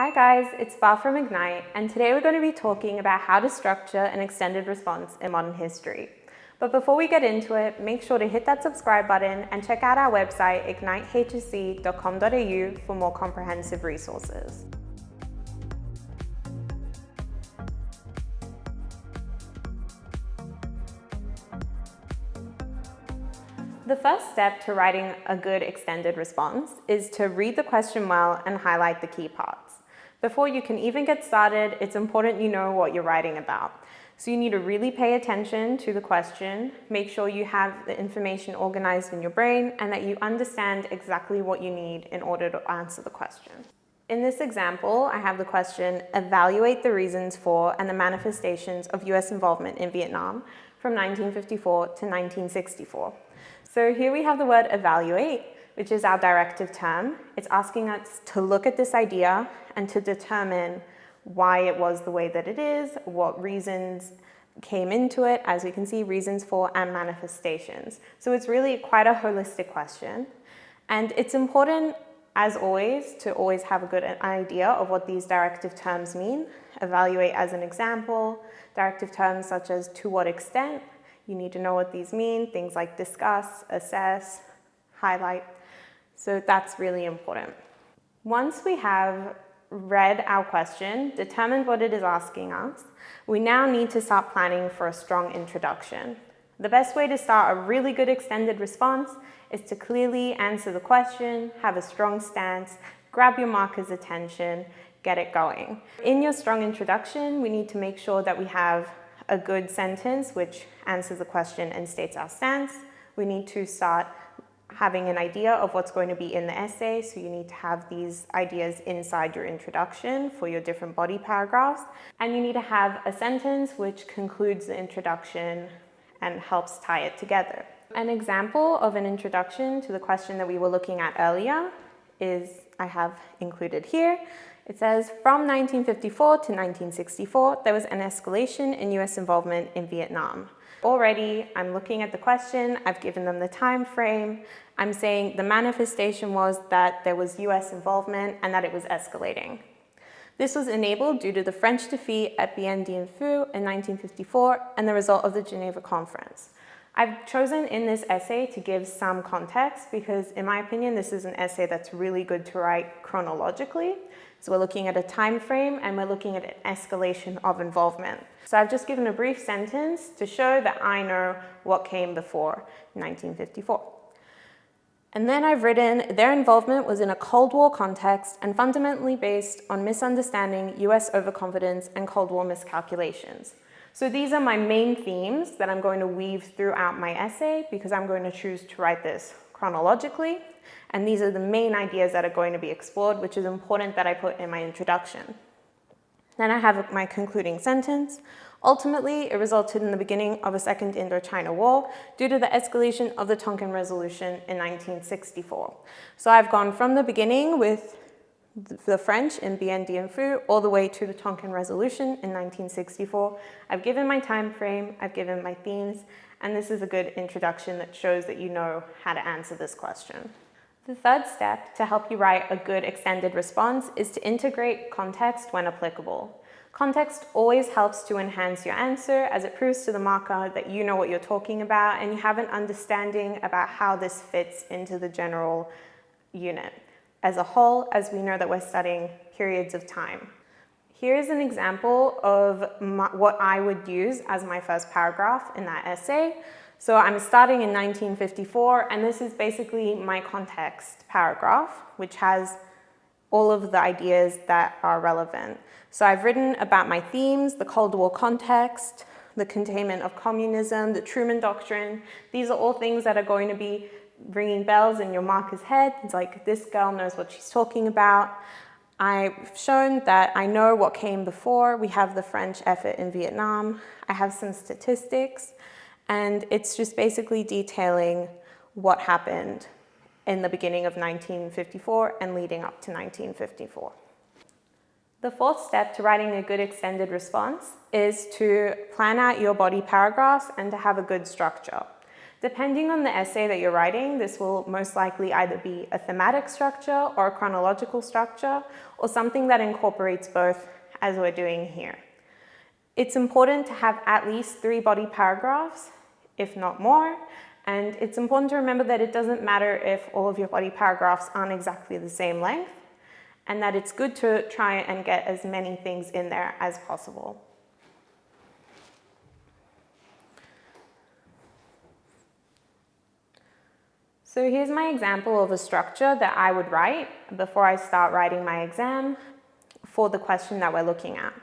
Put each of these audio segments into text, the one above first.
Hi guys, it's Bar from Ignite, and today we're going to be talking about how to structure an extended response in modern history. But before we get into it, make sure to hit that subscribe button and check out our website ignitehsc.com.au for more comprehensive resources. The first step to writing a good extended response is to read the question well and highlight the key parts. Before you can even get started, it's important you know what you're writing about. So you need to really pay attention to the question, make sure you have the information organized in your brain, and that you understand exactly what you need in order to answer the question. In this example, I have the question, evaluate the reasons for and the manifestations of US involvement in Vietnam from 1954 to 1964. So here we have the word evaluate, which is our directive term. It's asking us to look at this idea and to determine why it was the way that it is, what reasons came into it, as we can see, reasons for and manifestations. So it's really quite a holistic question. And it's important, as always, to always have a good idea of what these directive terms mean. Evaluate as an example, directive terms such as to what extent. You need to know what these mean, things like discuss, assess, highlight. So that's really important. Once we have read our question, determined what it is asking us, we now need to start planning for a strong introduction. The best way to start a really good extended response is to clearly answer the question, have a strong stance, grab your marker's attention, get it going. In your strong introduction, we need to make sure that we have a good sentence which answers the question and states our stance. We need to start having an idea of what's going to be in the essay, so you need to have these ideas inside your introduction for your different body paragraphs. And you need to have a sentence which concludes the introduction and helps tie it together. An example of an introduction to the question that we were looking at earlier is, I have included here. It says, from 1954 to 1964, there was an escalation in US involvement in Vietnam. Already, I'm looking at the question, I've given them the time frame. I'm saying the manifestation was that there was US involvement and that it was escalating. This was enabled due to the French defeat at Bien Dien Phu in 1954 and the result of the Geneva Conference. I've chosen in this essay to give some context because, in my opinion, this is an essay that's really good to write chronologically. So we're looking at a time frame and we're looking at an escalation of involvement. So I've just given a brief sentence to show that I know what came before 1954. And then I've written, their involvement was in a Cold War context and fundamentally based on misunderstanding US overconfidence and Cold War miscalculations. So these are my main themes that I'm going to weave throughout my essay because I'm going to choose to write this chronologically. And these are the main ideas that are going to be explored, which is important that I put in my introduction. Then I have my concluding sentence. Ultimately, it resulted in the beginning of a second Indochina War due to the escalation of the Tonkin Resolution in 1964. So I've gone from the beginning with the French in Bien Dien Phu all the way to the Tonkin Resolution in 1964. I've given my time frame, I've given my themes, and this is a good introduction that shows that you know how to answer this question. The third step to help you write a good extended response is to integrate context when applicable. Context always helps to enhance your answer as it proves to the marker that you know what you're talking about and you have an understanding about how this fits into the general unit as a whole, as we know that we're studying periods of time. Here's an example of what I would use as my first paragraph in that essay. So I'm starting in 1954, and this is basically my context paragraph, which has all of the ideas that are relevant. So I've written about my themes, the Cold War context, the containment of communism, the Truman Doctrine. These are all things that are going to be ringing bells in your marker's head. It's like, this girl knows what she's talking about. I've shown that I know what came before. We have the French effort in Vietnam. I have some statistics. And it's just basically detailing what happened in the beginning of 1954 and leading up to 1954. The fourth step to writing a good extended response is to plan out your body paragraphs and to have a good structure. Depending on the essay that you're writing, this will most likely either be a thematic structure or a chronological structure, or something that incorporates both, as we're doing here. It's important to have at least 3 body paragraphs, if not more, and it's important to remember that it doesn't matter if all of your body paragraphs aren't exactly the same length, and that it's good to try and get as many things in there as possible. So here's my example of a structure that I would write before I start writing my exam for the question that we're looking at.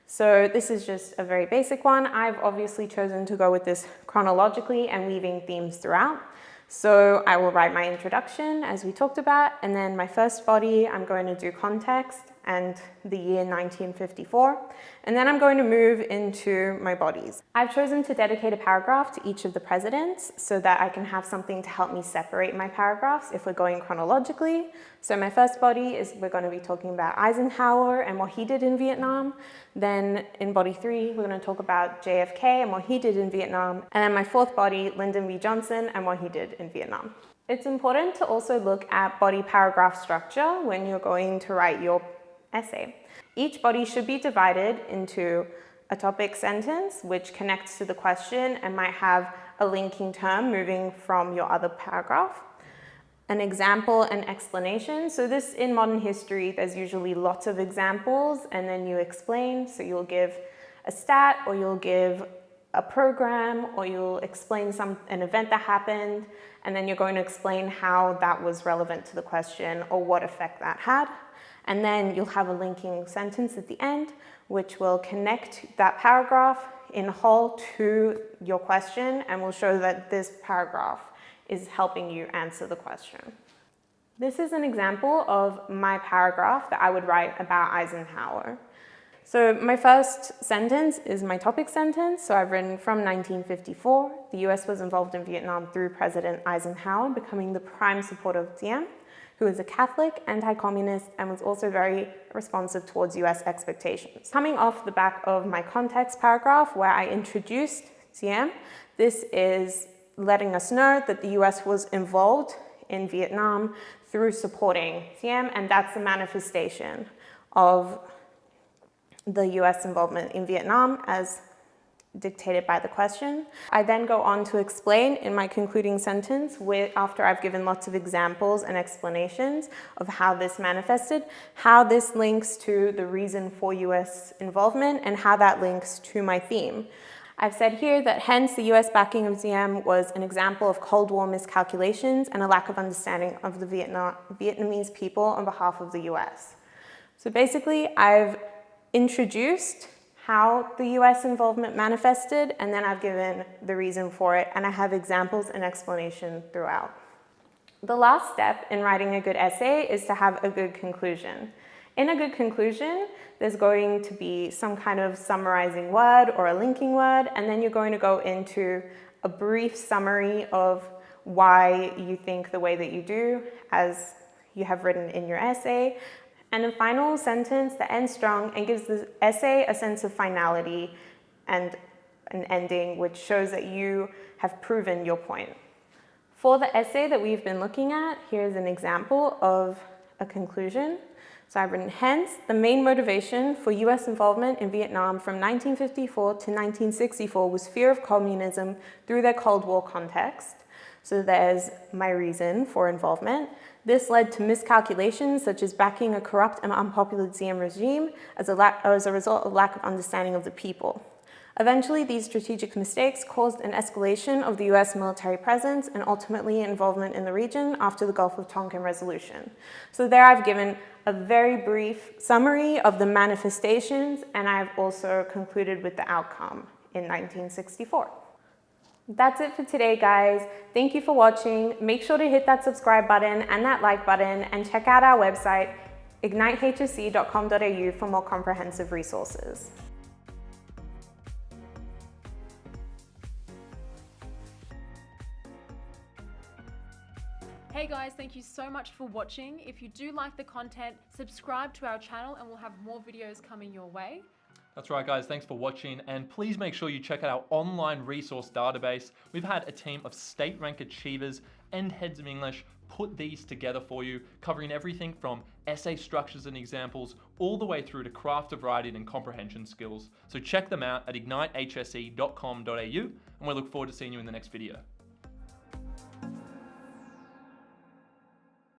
So this is just a very basic one. I've obviously chosen to go with this chronologically and weaving themes throughout. So I will write my introduction, as we talked about, and then my first body, I'm going to do context and the year 1954, and then I'm going to move into my bodies. I've chosen to dedicate a paragraph to each of the presidents so that I can have something to help me separate my paragraphs if we're going chronologically. So my first body is we're going to be talking about Eisenhower and what he did in Vietnam. Then in body 3, we're going to talk about JFK and what he did in Vietnam. And then my fourth body, Lyndon B. Johnson and what he did in Vietnam. It's important to also look at body paragraph structure when you're going to write your essay. Each body should be divided into a topic sentence, which connects to the question and might have a linking term moving from your other paragraph. An example and explanation. So this, in modern history, there's usually lots of examples and then you explain. So you'll give a stat, or you'll give a program, or you'll explain an event that happened, and then you're going to explain how that was relevant to the question or what effect that had. And then you'll have a linking sentence at the end, which will connect that paragraph in whole to your question and will show that this paragraph is helping you answer the question. This is an example of my paragraph that I would write about Eisenhower. So my first sentence is my topic sentence. So I've written from 1954, the US was involved in Vietnam through President Eisenhower becoming the prime supporter of Diem, who is a Catholic, anti-communist, and was also very responsive towards US expectations. Coming off the back of my context paragraph where I introduced Diem, this is letting us know that the US was involved in Vietnam through supporting Diem, and that's the manifestation of the US involvement in Vietnam as dictated by the question. I then go on to explain in my concluding sentence, after I've given lots of examples and explanations of how this manifested, how this links to the reason for US involvement and how that links to my theme. I've said here that hence the US backing of Diem was an example of Cold War miscalculations and a lack of understanding of the Vietnamese people on behalf of the US. So basically, I've introduced how the US involvement manifested, and then I've given the reason for it, and I have examples and explanation throughout. The last step in writing a good essay is to have a good conclusion. In a good conclusion, there's going to be some kind of summarizing word or a linking word, and then you're going to go into a brief summary of why you think the way that you do, as you have written in your essay, and a final sentence that ends strong and gives the essay a sense of finality and an ending which shows that you have proven your point. For the essay that we've been looking at, here's an example of a conclusion. So I've written, hence, the main motivation for US involvement in Vietnam from 1954 to 1964 was fear of communism through their Cold War context. So there's my reason for involvement. This led to miscalculations such as backing a corrupt and unpopular Diem regime as a result of lack of understanding of the people. Eventually, these strategic mistakes caused an escalation of the US military presence and ultimately involvement in the region after the Gulf of Tonkin resolution. So there I've given a very brief summary of the manifestations, and I've also concluded with the outcome in 1964. That's it for today, guys. Thank you for watching. Make sure to hit that subscribe button and that like button, and check out our website, ignitehsc.com.au, for more comprehensive resources. Hey guys, thank you so much for watching. If you do like the content, subscribe to our channel and we'll have more videos coming your way. That's right, guys. Thanks for watching. And please make sure you check out our online resource database. We've had a team of state rank achievers and heads of English put these together for you, covering everything from essay structures and examples all the way through to craft of writing and comprehension skills. So check them out at ignitehse.com.au, and we look forward to seeing you in the next video.